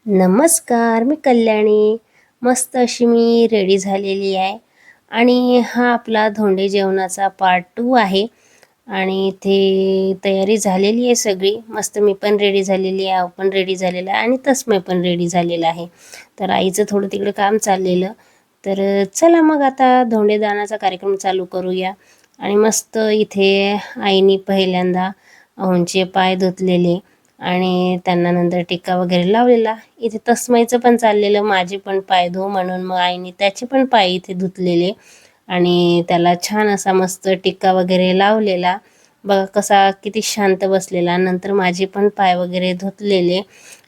नमस्कार, मी कल्याणी. मस्त अशी मी रेडी झालेली आहे आणि हा आपला धोंडे जेवणाचा पार्ट 2 आहे. आणि इथे तयारी झालेली आहे सगळी. मस्त मी पण रेडी झालेली आहे, आऊ पण रेडी झालेला आहे आणि तस्मै पण रेडी झालेला आहे. तर आईचं थोडं तिकडे काम चाललेलं. तर चला मग आता धोंडेदानाचा कार्यक्रम चालू करूया. आणि मस्त इथे आईने पहिल्यांदा अहोंचे पाय धुतलेले आणि त्यांना नंतर टिक्का वगैरे लावलेला. इथे तस्मैचं पण चाललेलं, माझे पण पाय धु म्हणून. मग आईने त्याचे पण पाय इथे धुतलेले आणि त्याला छान असा मस्त टिक्का वगैरे लावलेला. बघा कसा किती शांत बसलेला. नंतर माझे पण पाय वगैरे धुतलेले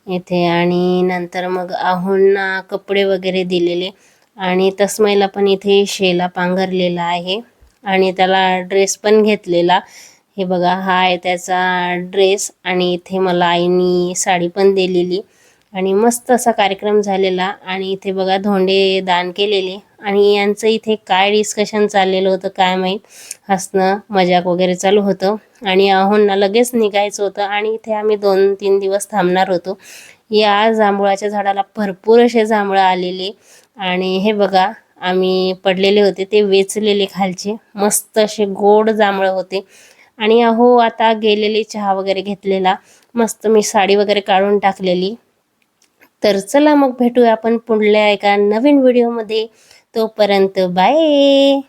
इथे आणि नंतर मग अहोंना कपडे वगैरे दिलेले आणि तस्मैला पण इथे शेला पांघरलेला आहे आणि त्याला ड्रेस पण घेतलेला. हे बघा, हा आहे त्याचा ड्रेस आणि इथे मला आईनी साडी पण दिलेली आणि मस्त असा कार्यक्रम झालेला. आणि इथे बघा धोंडे दान केलेले आणि यांचं इथे काय डिस्कशन चाललेलं होतं काय माहीत. हसणं मजाक वगैरे चालू होतं आणि अहोंना लगेच निघायचं होतं आणि इथे आम्ही 2-3 दिवस थांबणार होतो. या जांभुळाच्या झाडाला भरपूर असे जांभळं आलेले आणि हे बघा आम्ही पडलेले होते ते वेचलेले खालचे. मस्त असे गोड जांभळं होते. आणि अहो आता गेलेले चहा वगैरे घेतलेला. मस्त मी साडी वगैरे काढून टाकलेली. तर चला मग भेटूया आपण पुढल्या एका नवीन व्हिडिओमध्ये. तोपर्यंत बाय.